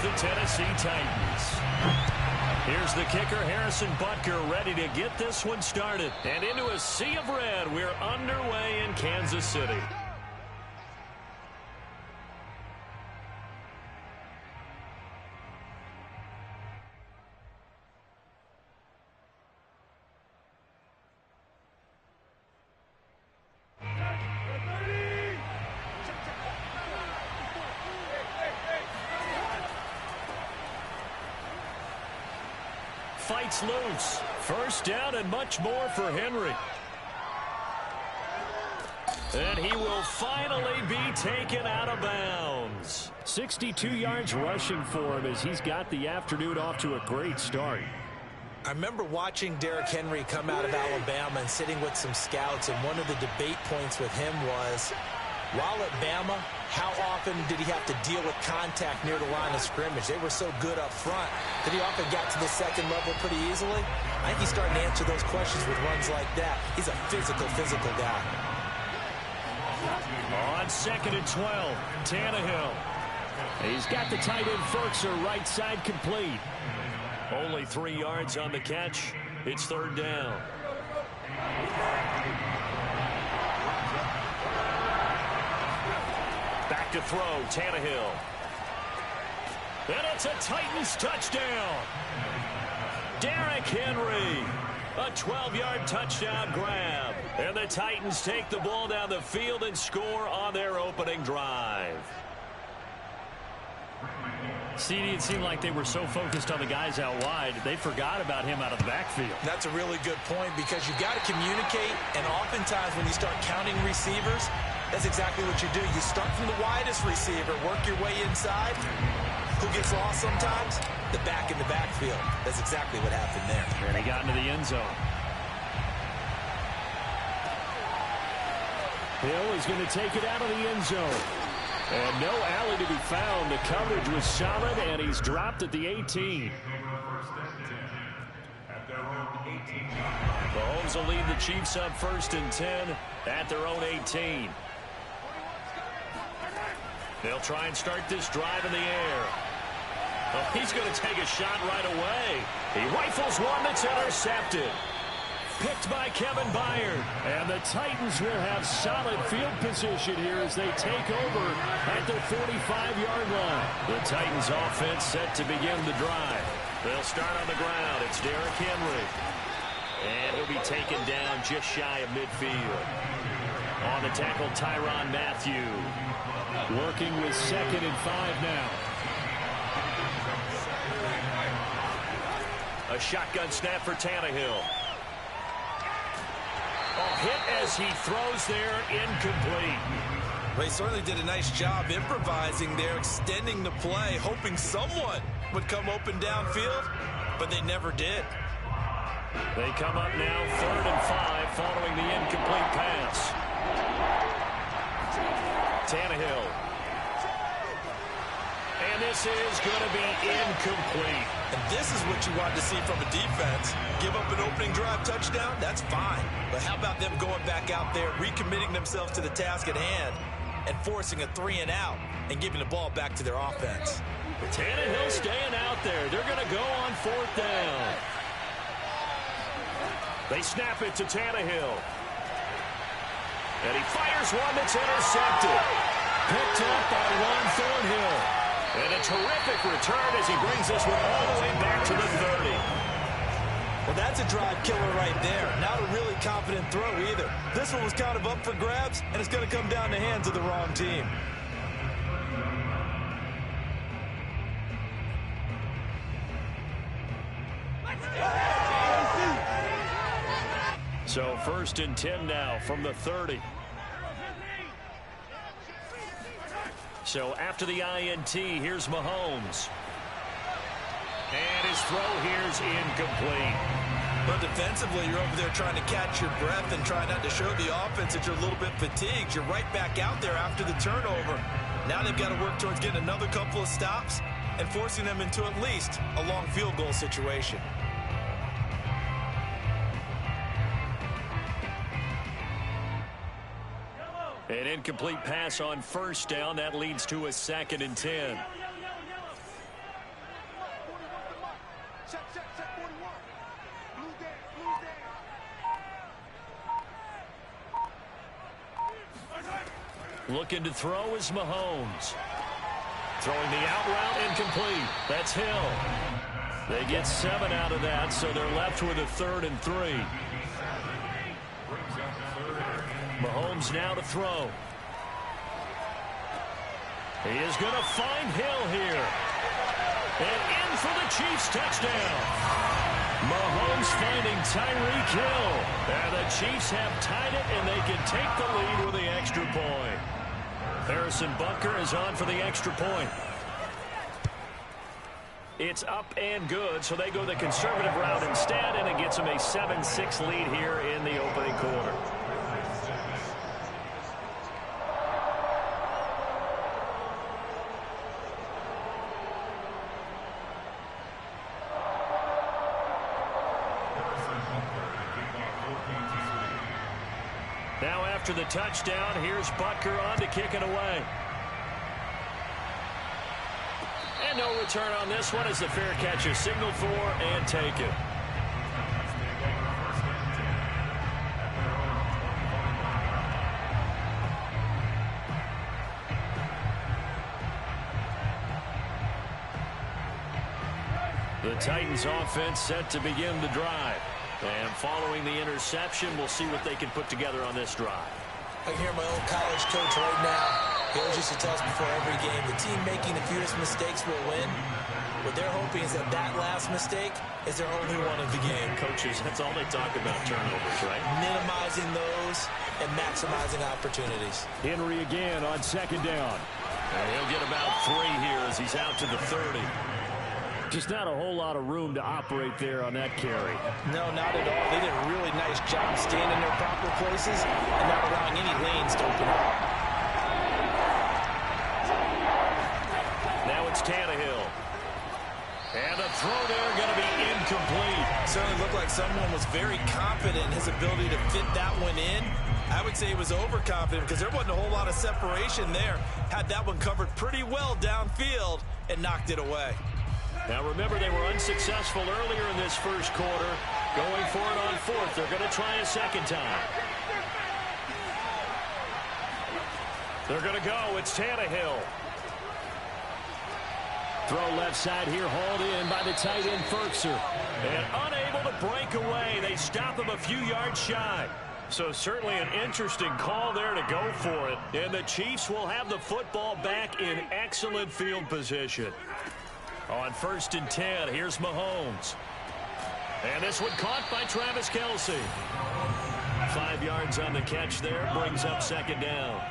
the Tennessee Titans. Here's the kicker, Harrison Butker, ready to get this one started. And into a sea of red, we're underway in Kansas City. Fights loose. First down and much more for Henry. And he will finally be taken out of bounds. 62 yards rushing for him as he's got the afternoon off to a great start. I remember watching Derrick Henry come out of Alabama and sitting with some scouts, and one of the debate points with him was, while at Bama, how often did he have to deal with contact near the line of scrimmage? They were so good up front that he often got to the second level pretty easily. I think he's starting to answer those questions with runs like that. He's a physical guy. On 2nd and 12, Tannehill. He's got the tight end Ferkser right side complete. Only 3 yards on the catch. It's 3rd down. Back to throw, Tannehill. And it's a Titans touchdown. Derrick Henry. A 12-yard touchdown grab. And the Titans take the ball down the field and score on their opening drive. CD, it seemed like they were so focused on the guys out wide, they forgot about him out of the backfield. That's a really good point, because you've got to communicate, and oftentimes when you start counting receivers, that's exactly what you do. You start from the widest receiver, work your way inside. Who gets lost sometimes? The back in the backfield. That's exactly what happened there. And he got into the end zone. Hill is going to take it out of the end zone. And no alley to be found. The coverage was solid, and he's dropped at the 18. Mahomes will lead the Chiefs up 1st and 10 at their own 18. They'll try and start this drive in the air. Oh, he's going to take a shot right away. He rifles one that's intercepted. Picked by Kevin Byard. And the Titans will have solid field position here as they take over at their 45-yard line. The Titans offense set to begin the drive. They'll start on the ground. It's Derrick Henry. And he'll be taken down just shy of midfield. On the tackle, Tyrann Mathieu. Working with 2nd and 5 now. A shotgun snap for Tannehill. Oh, hit as he throws there, incomplete. Well, he certainly did a nice job improvising there, extending the play, hoping someone would come open downfield, but they never did. They come up now 3rd and 5 following the incomplete pass. Tannehill. And this is going to be incomplete. And this is what you want to see from a defense. Give up an opening drive touchdown, that's fine. But how about them going back out there, recommitting themselves to the task at hand, and forcing a 3-and-out and giving the ball back to their offense? Tannehill staying out there. They're going to go on 4th down. They snap it to Tannehill. And he fires one that's intercepted. Picked up by Juan Thornhill. And a terrific return as he brings this one all the way back to the 30. Well, that's a drive killer right there. Not a really confident throw either. This one was kind of up for grabs, and it's going to come down the hands of the wrong team. So 1st and 10 now from the 30. So after the INT, here's Mahomes. And his throw here's incomplete. But defensively, you're over there trying to catch your breath and try not to show the offense that you're a little bit fatigued. You're right back out there after the turnover. Now they've got to work towards getting another couple of stops and forcing them into at least a long field goal situation. An incomplete pass on 1st down. That leads to a 2nd and 10. Looking to throw is Mahomes. Throwing the out route incomplete. That's Hill. They get 7 out of that, so they're left with a 3rd and 3. Mahomes now to throw. He is going to find Hill here. And in for the Chiefs touchdown. Mahomes finding Tyreek Hill. And the Chiefs have tied it, and they can take the lead with the extra point. Harrison Butker is on for the extra point. It's up and good, so they go the conservative route instead, and it gets them a 7-6 lead here in the opening quarter. Now after the touchdown, here's Butker on to kick it away. And no return on this one as the fair catch is signaled for and taken. The Titans offense set to begin the drive. And following the interception, we'll see what they can put together on this drive. I hear my old college coach right now. He always used to tell us before every game, the team making the fewest mistakes will win. What they're hoping is that that last mistake is their only one of the game. Coaches, that's all they talk about, turnovers, right? Minimizing those and maximizing opportunities. Henry again on 2nd down. And he'll get about 3 here as he's out to the 30. Just not a whole lot of room to operate there on that carry. No, not at all. They did a really nice job staying in their proper places and not allowing any lanes to open up. Now it's Tannehill. And the throw there going to be incomplete. Certainly looked like someone was very confident in his ability to fit that one in. I would say he was overconfident because there wasn't a whole lot of separation there. Had that one covered pretty well downfield and knocked it away. Now remember, they were unsuccessful earlier in this first quarter. Going for it on 4th. They're going to try a second time. They're going to go. It's Tannehill. Throw left side here, hauled in by the tight end, Ferkser. And unable to break away. They stop him a few yards shy. So certainly an interesting call there to go for it. And the Chiefs will have the football back in excellent field position. On 1st and 10, here's Mahomes. And this one caught by Travis Kelce. 5 yards on the catch there, brings up 2nd down.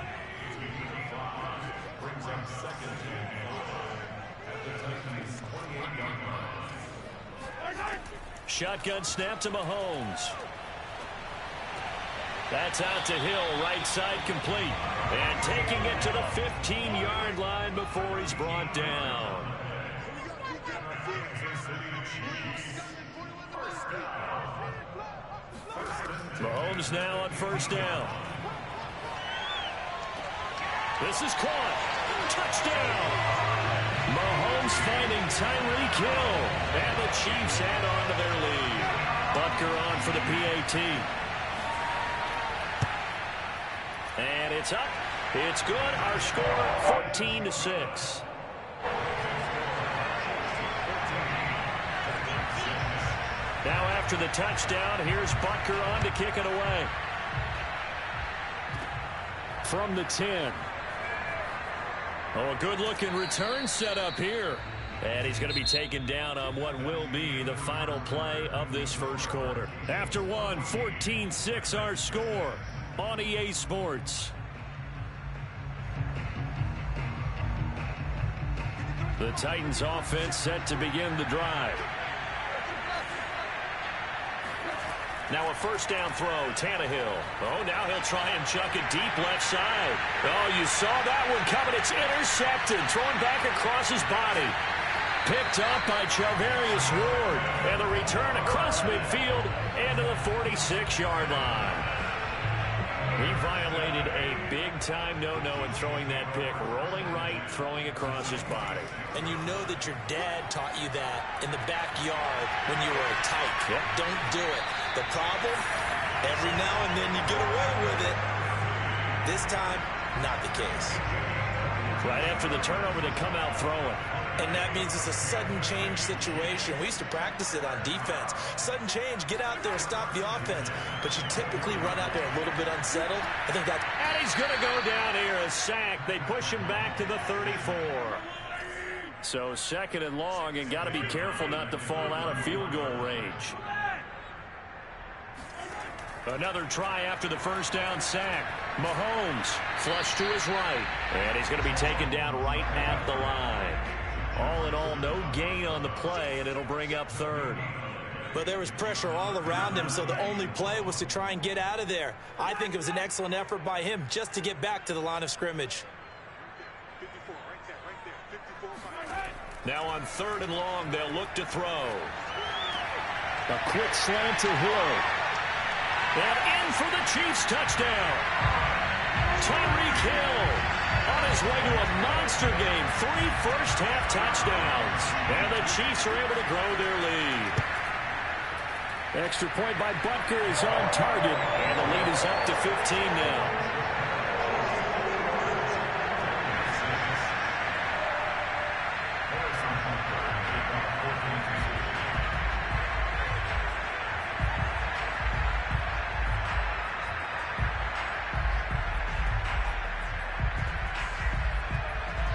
Shotgun snap to Mahomes. That's out to Hill, right side complete. And taking it to the 15-yard line before he's brought down. Mahomes now on 1st down. This is caught. Touchdown! Mahomes finding Tyreek Hill. And the Chiefs add on to their lead. Butker on for the PAT. And it's up. It's good. Our score 14-6. Now after the touchdown, here's Butker on to kick it away. From the 10. Oh, a good-looking return set up here. And he's going to be taken down on what will be the final play of this first quarter. After one, 14-6 our score on EA Sports. The Titans offense set to begin the drive. Now a 1st down throw, Tannehill. Oh, now he'll try and chuck it deep left side. Oh, you saw that one coming. It's intercepted, thrown back across his body. Picked up by Charvarius Ward. And the return across midfield and to the 46-yard line. He violated a big-time no-no in throwing that pick. Rolling right, throwing across his body. And you know that your dad taught you that in the backyard when you were a tyke. Yep. Don't do it. The problem, every now and then you get away with it. This time, not the case. Right after the turnover, they come out throwing. And that means it's a sudden change situation. We used to practice it on defense. Sudden change, get out there, stop the offense. But you typically run out there a little bit unsettled. I think that... And he's going to go down here, a sack. They push him back to the 34. So second and long, and got to be careful not to fall out of field goal range. Another try after the first down sack. Mahomes flush to his right. And he's going to be taken down right at the line. All in all, no gain on the play, and it'll bring up third. But there was pressure all around him, so the only play was to try and get out of there. I think it was an excellent effort by him just to get back to the line of scrimmage. Now on third and long, they'll look to throw. A quick slant to Hill. And in for the Chiefs touchdown. Tyreek Hill on his way to a monster game. 3 first-half touchdowns. And the Chiefs are able to grow their lead. Extra point by Butker is on target. And the lead is up to 15 now.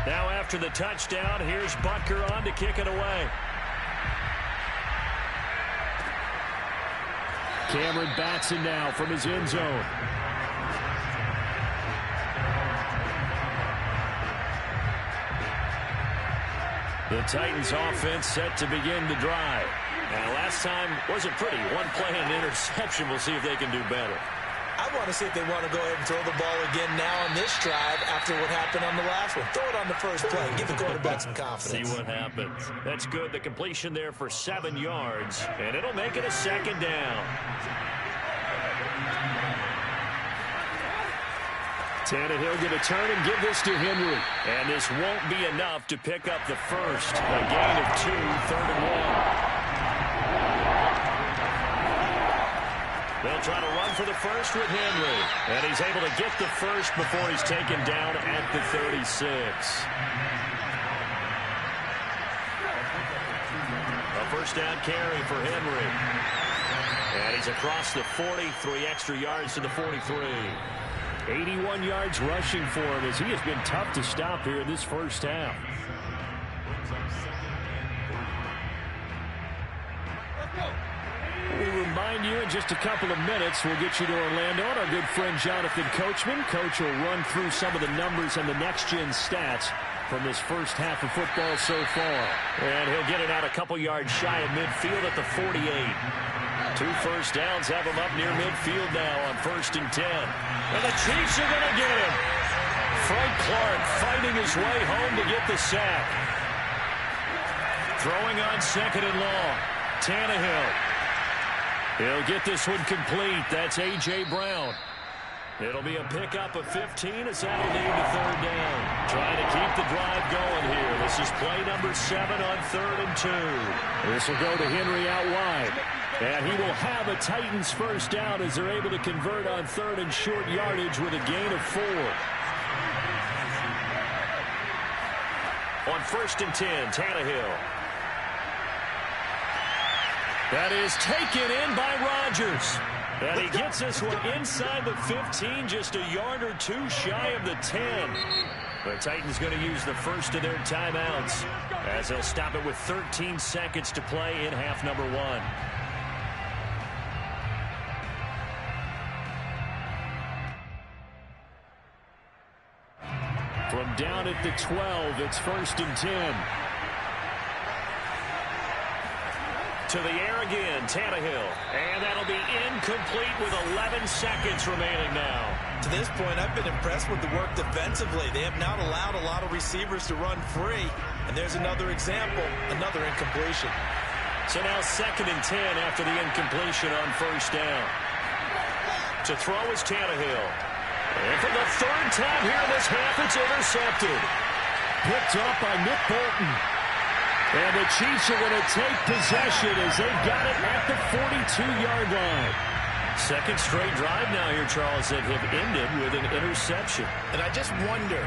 Now after the touchdown, here's Butker on to kick it away. Cameron Batson now from his end zone. The Titans offense set to begin the drive. And last time wasn't pretty. One play and an interception. We'll see if they can do better. I want to see if they want to go ahead and throw the ball again now on this drive after what happened on the last one. Throw it on the first play. Give the quarterback some confidence. See what happens. That's good. The completion there for 7 yards. And it'll make it a second down. Tannehill going to turn and give this to Henry. And this won't be enough to pick up the first. A gain of 2, third and 1. They'll try to run for the first with Henry. And he's able to get the first before he's taken down at the 36. A first down carry for Henry. And he's across the 40, 3 extra yards to the 43. 81 yards rushing for him as he has been tough to stop here in this first half. We remind you in just a couple of minutes, we'll get you to Orlando and our good friend Jonathan Coachman. Coach will run through some of the numbers and the next-gen stats from this first half of football so far. And he'll get it out a couple yards shy of midfield at the 48. 2 first downs have him up near midfield now on 1st and 10. And the Chiefs are going to get him. Frank Clark fighting his way home to get the sack. Throwing on 2nd and long. Tannehill. He'll get this one complete. That's A.J. Brown. It'll be a pickup of 15 as that'll lead to 3rd down. Trying to keep the drive going here. This is play number 7 on 3rd and 2. This will go to Henry out wide. And he will have a Titans first down as they're able to convert on 3rd and short yardage with a gain of 4. On 1st and 10, Tannehill. That is taken in by Rodgers. And he gets this one inside the 15, just a yard or 2 shy of the 10. The Titans going to use the first of their timeouts as they'll stop it with 13 seconds to play in half number 1. From down at the 12, it's 1st and 10. To the air again, Tannehill. And that'll be incomplete with 11 seconds remaining now. To this point, I've been impressed with the work defensively. They have not allowed a lot of receivers to run free. And there's another example, another incompletion. So now 2nd and 10 after the incompletion on 1st down. To throw is Tannehill. And for the third time here in this half, it's intercepted. Picked up by Nick Bolton. And the Chiefs are going to take possession as they've got it at the 42-yard line. Second straight drive now here, Charles, that have ended with an interception. And I just wonder,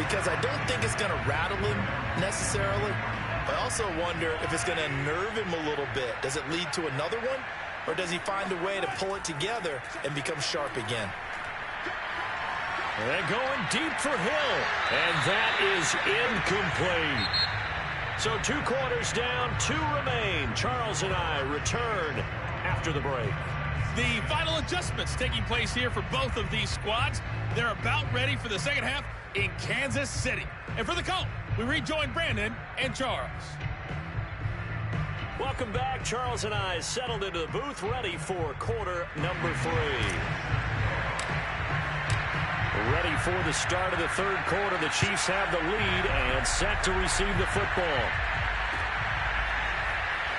because I don't think it's going to rattle him necessarily. I also wonder if it's going to unnerve him a little bit. Does it lead to another one? Or does he find a way to pull it together and become sharp again? And going deep for Hill. And that is incomplete. So 2 quarters down, 2 remain. Charles and I return after the break. The final adjustments taking place here for both of these squads. They're about ready for the second half in Kansas City. And for the call, we rejoin Brandon and Charles. Welcome back. Charles and I settled into the booth, ready for quarter number 3. Ready for the start of the third quarter. The Chiefs have the lead and set to receive the football.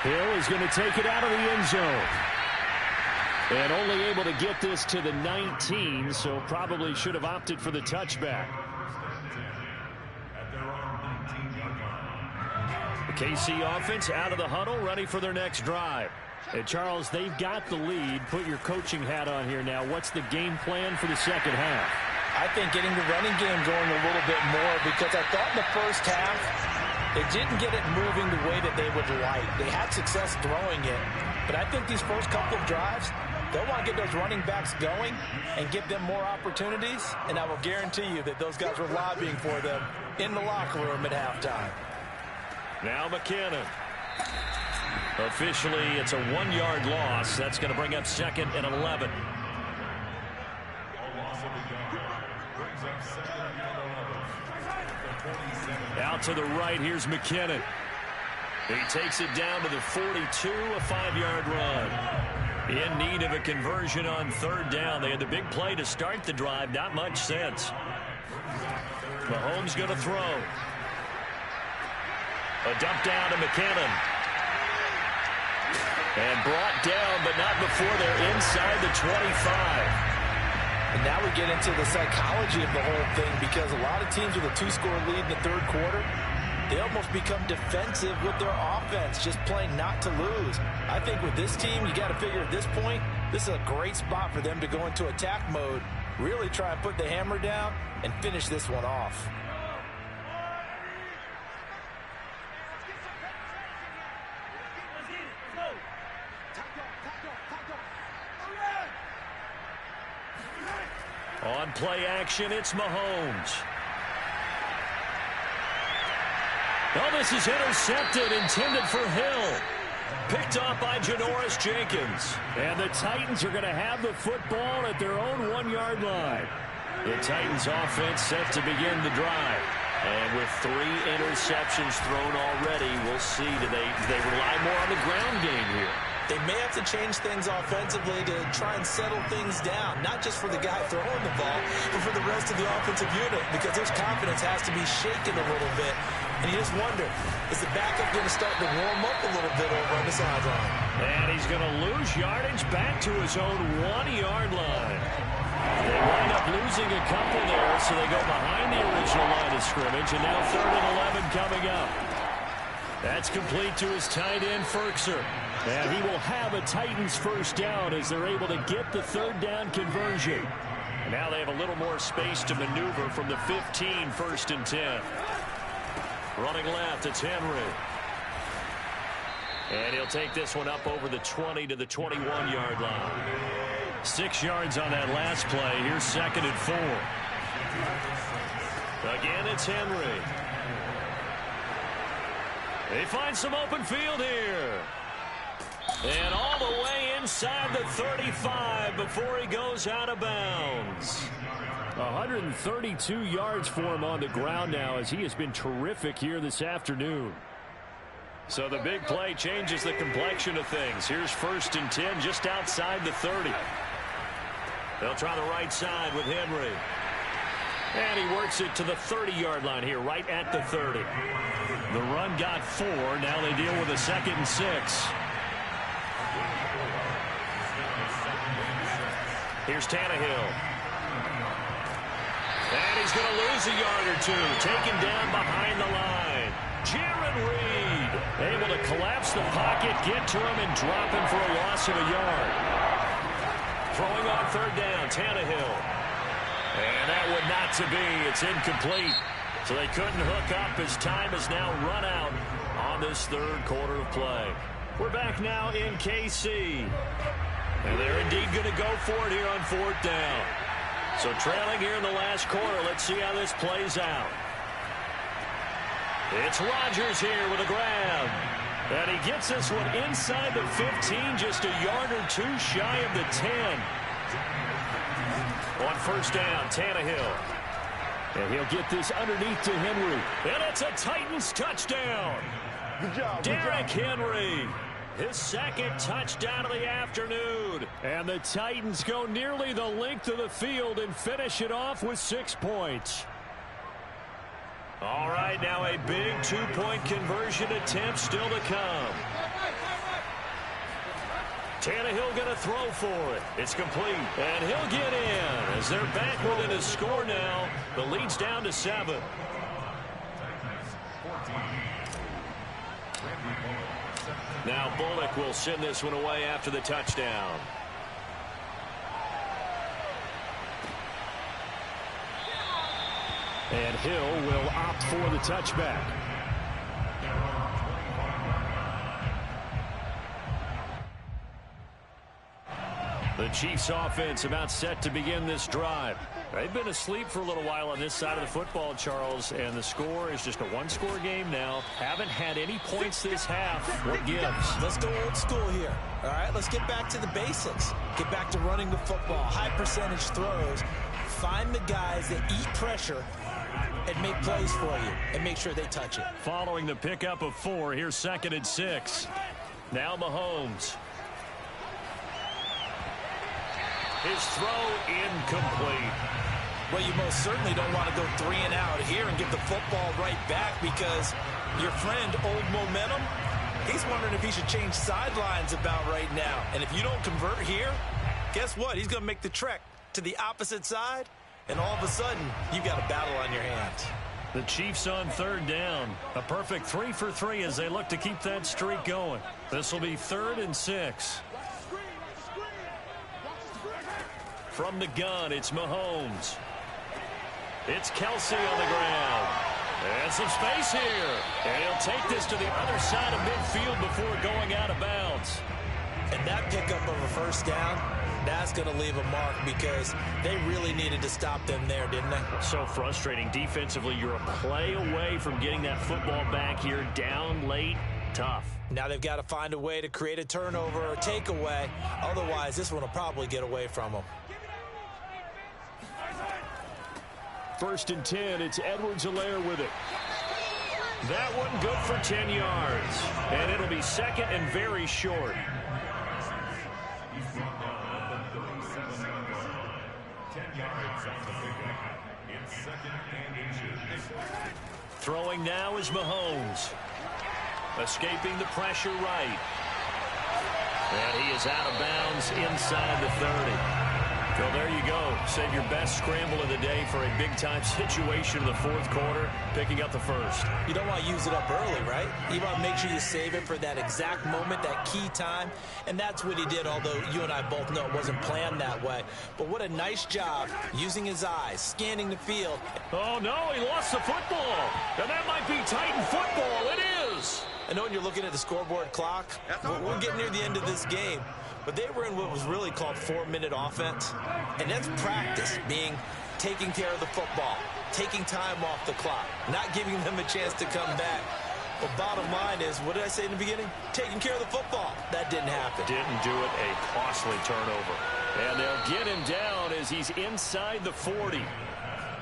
Hill is going to take it out of the end zone. And only able to get this to the 19, so probably should have opted for the touchback. The KC offense out of the huddle, ready for their next drive. And Charles, they've got the lead. Put your coaching hat on here now. What's the game plan for the second half? I think getting the running game going a little bit more, because I thought in the first half they didn't get it moving the way that they would like. They had success throwing it, but I think these first couple of drives, they'll want to get those running backs going and give them more opportunities, and I will guarantee you that those guys were lobbying for them in the locker room at halftime. Now McKinnon. Officially, it's a 1-yard loss. That's going to bring up 2nd and 11. Out to the right, here's McKinnon. He takes it down to the 42, a 5-yard run. In need of a conversion on 3rd down. They had the big play to start the drive. Not much sense. Mahomes going to throw. A dump down to McKinnon. And brought down, but not before they're inside the 25. And now we get into the psychology of the whole thing, because a lot of teams with a 2-score lead in the third quarter, they almost become defensive with their offense, just playing not to lose. I think with this team, you got to figure at this point, this is a great spot for them to go into attack mode, really try and put the hammer down and finish this one off. On play action, it's Mahomes. Oh, this is intercepted, intended for Hill. Picked off by Janoris Jenkins. And the Titans are going to have the football at their own 1-yard line. The Titans offense set to begin the drive. And with 3 interceptions thrown already, we'll see. Do they rely more on the ground game here? They may have to change things offensively to try and settle things down, not just for the guy throwing the ball, but for the rest of the offensive unit, because his confidence has to be shaken a little bit. And you just wonder, is the backup going to start to warm up a little bit over on the sideline? And he's going to lose yardage back to his own 1-yard line. They wind up losing a couple there, so they go behind the original line of scrimmage, and now 3rd and 11 coming up. That's complete to his tight end, Ferkser. And he will have a Titans first down as they're able to get the 3rd down conversion. And now they have a little more space to maneuver from the 15, 1st and 10. Running left, it's Henry. And he'll take this one up over the 20 to the 21-yard line. 6 yards on that last play. Here's 2nd and 4. Again, it's Henry. They find some open field here. And all the way inside the 35 before he goes out of bounds. 132 yards for him on the ground now, as he has been terrific here this afternoon. So the big play changes the complexion of things. Here's 1st and 10 just outside the 30. They'll try the right side with Henry. And he works it to the 30-yard line here, right at the 30. The run got 4. Now they deal with a 2nd and 6. Here's Tannehill. And he's going to lose a yard or two. Taken down behind the line. Jaron Reed able to collapse the pocket, get to him, and drop him for a loss of a yard. Throwing on third down, Tannehill. And that would not to be. It's incomplete. So they couldn't hook up as time is now run out on this third quarter of play. We're back now in KC. And they're indeed going to go for it here on fourth down. So trailing here in the last quarter. Let's see how this plays out. It's Rodgers here with a grab. And he gets this one inside the 15, just a yard or two shy of the 10. On first down, Tannehill. And he'll get this underneath to Henry. And it's a Titans touchdown. Good job. Derrick Henry. His second touchdown of the afternoon. And the Titans go nearly the length of the field and finish it off with 6 points. All right, now a big two-point conversion attempt still to come. Tannehill going to throw for it. It's complete. And he'll get in as they're back within a score now. The lead's down to 7. Now Bullock will send this one away after the touchdown. And Hill will opt for the touchback. The Chiefs offense about set to begin this drive. They've been asleep for a little while on this side of the football, Charles, and the score is just a one-score game now. Haven't had any points this half. What gives? Let's go old school here. All right, let's get back to the basics. Get back to running the football, high percentage throws. Find the guys that eat pressure and make plays for you and make sure they touch it. Following the pickup of 4, here's 2nd and 6. Now Mahomes. His throw incomplete. Well, you most certainly don't want to go 3 and out here and give the football right back because your friend, Old Momentum, he's wondering if he should change sidelines about right now. And if you don't convert here, guess what? He's going to make the trek to the opposite side, and all of a sudden, you've got a battle on your hands. The Chiefs on third down. A perfect 3 for 3 as they look to keep that streak going. This will be 3rd and 6. From the gun, it's Mahomes. It's Kelsey on the ground. And some space here. And he'll take this to the other side of midfield before going out of bounds. And that pickup of a first down, that's going to leave a mark because they really needed to stop them there, didn't they? So frustrating. Defensively, you're a play away from getting that football back here. Down late, tough. Now they've got to find a way to create a turnover or takeaway. Otherwise, this one will probably get away from them. 1st and 10, it's Edwards-Helaire with it. That one good for 10 yards. And it'll be 2nd and very short. Throwing now is Mahomes. Escaping the pressure right. And he is out of bounds inside the 30. So there you go. Save your best scramble of the day for a big-time situation in the 4th quarter, picking up the 1st. You don't want to use it up early, right? You want to make sure you save it for that exact moment, that key time. And that's what he did, although you and I both know it wasn't planned that way. But what a nice job using his eyes, scanning the field. Oh, no, he lost the football. And that might be Titan football. It is. I know when you're looking at the scoreboard clock, we're getting near the end of this game. But they were in what was really called 4-minute offense. And that's practice, being taking care of the football, taking time off the clock, not giving them a chance to come back. But bottom line is, what did I say in the beginning? Taking care of the football. That didn't happen. Didn't do it. A costly turnover. And they'll get him down as he's inside the 40.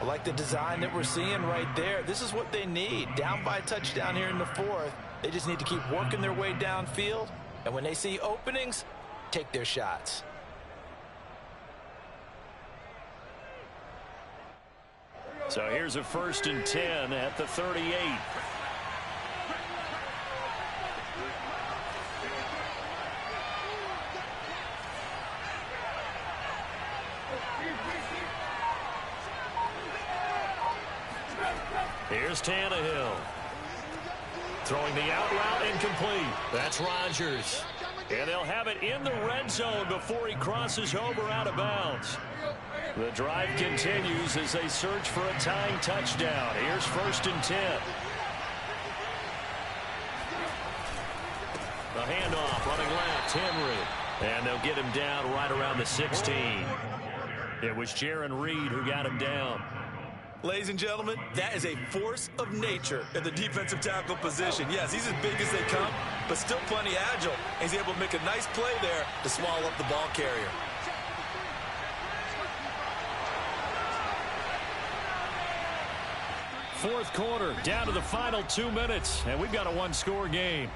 I like the design that we're seeing right there. This is what they need. Down by a touchdown here in the 4th. They just need to keep working their way downfield. And when they see openings, take their shots. So here's a 1st and 10 at the 38. Here's Tannehill. Throwing the out route incomplete. That's Rodgers. And they'll have it in the red zone before he crosses over out of bounds. The drive continues as they search for a tying touchdown. Here's 1st and 10. The handoff running left, Henry. And they'll get him down right around the 16. It was Jaron Reed who got him down. Ladies and gentlemen, that is a force of nature at the defensive tackle position. Yes, he's as big as they come, but still plenty agile. He's able to make a nice play there to swallow up the ball carrier. Fourth quarter, down to the final 2 minutes, and we've got a one-score game.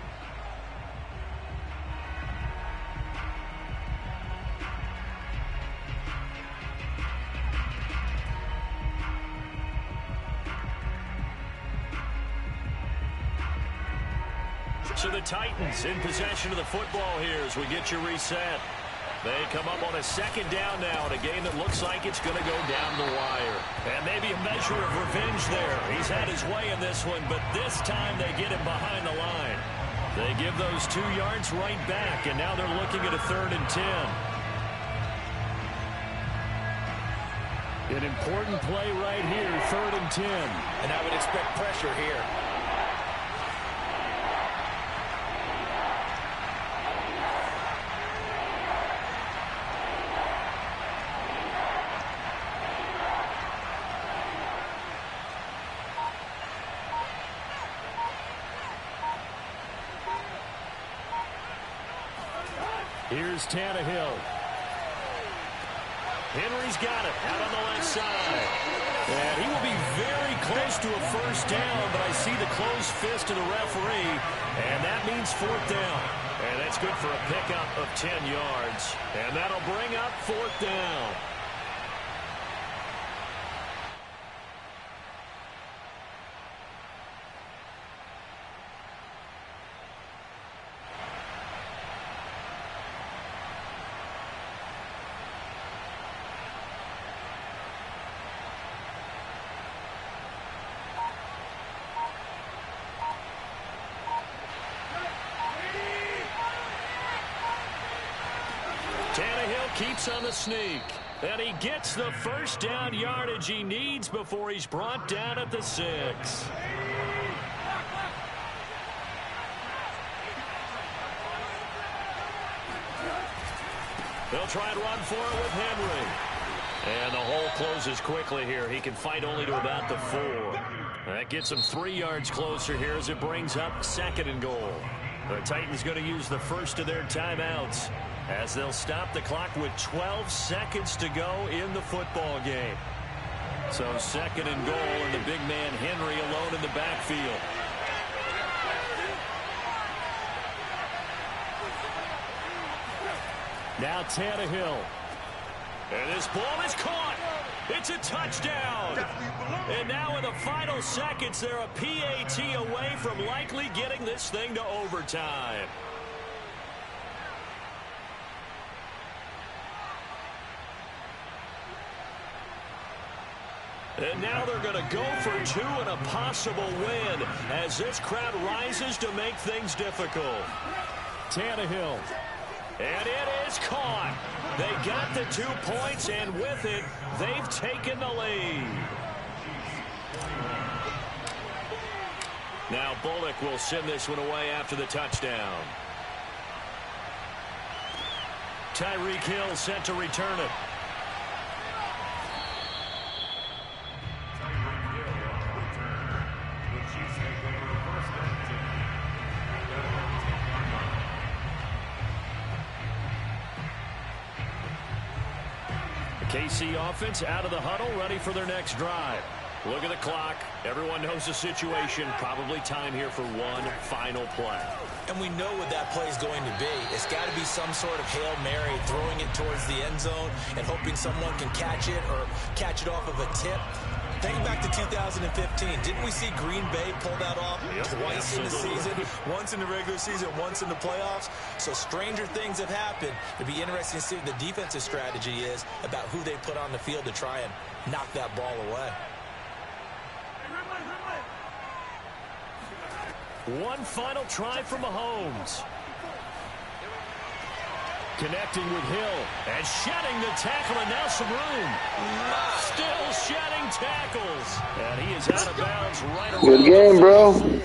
So the Titans in possession of the football here as we get you reset. They come up on a 2nd down now in a game that looks like it's going to go down the wire. And maybe a measure of revenge there. He's had his way in this one, but this time they get him behind the line. They give those 2 yards right back, and now they're looking at a 3rd and 10. An important play right here, 3rd and 10. And I would expect pressure here. Here's Tannehill. Henry's got it out on the left side. And he will be very close to a 1st down, but I see the closed fist of the referee, and that means 4th down. And that's good for a pickup of 10 yards. And that'll bring up 4th down. Tannehill keeps on the sneak. And he gets the 1st down yardage he needs before he's brought down at the 6. They'll try and run for it with Henry. And the hole closes quickly here. He can fight only to about the 4. That gets him 3 yards closer here as it brings up 2nd and goal. The Titans going to use the first of their timeouts as they'll stop the clock with 12 seconds to go in the football game. So 2nd and goal, and the big man Henry alone in the backfield. Now Tannehill. And this ball is caught. It's a touchdown. And now in the final seconds, they're a PAT away from likely getting this thing to overtime. And now they're going to go for 2 and a possible win as this crowd rises to make things difficult. Tannehill. And it is caught. They got the 2 points, and with it, they've taken the lead. Now Bullock will send this one away after the touchdown. Tyreek Hill set to return it. KC offense out of the huddle, ready for their next drive. Look at the clock. Everyone knows the situation. Probably time here for one final play. And we know what that play is going to be. It's got to be some sort of Hail Mary, throwing it towards the end zone and hoping someone can catch it or catch it off of a tip. Think back to 2015. Didn't we see Green Bay pull that off twice in the season? Once in the regular season, once in the playoffs. So stranger things have happened. It'd be interesting to see what the defensive strategy is about who they put on the field to try and knock that ball away. One final try from Mahomes. Connecting with Hill. And shedding the tackle, and now some room. Still shedding tackles. And he is out of bounds right around. Good game, bro.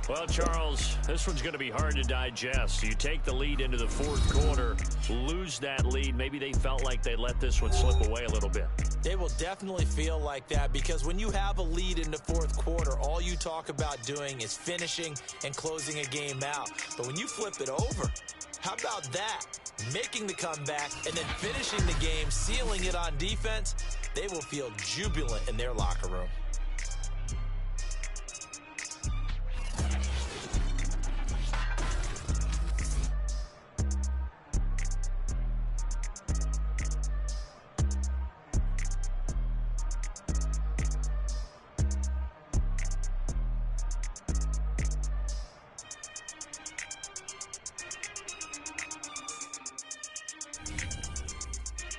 Well, Charles, this one's going to be hard to digest. You take the lead into the fourth quarter, lose that lead. Maybe they felt like they let this one slip away a little bit. They will definitely feel like that because when you have a lead in the fourth quarter, all you talk about doing is finishing and closing a game out. But when you flip it over, how about that? Making the comeback and then finishing the game, sealing it on defense, they will feel jubilant in their locker room.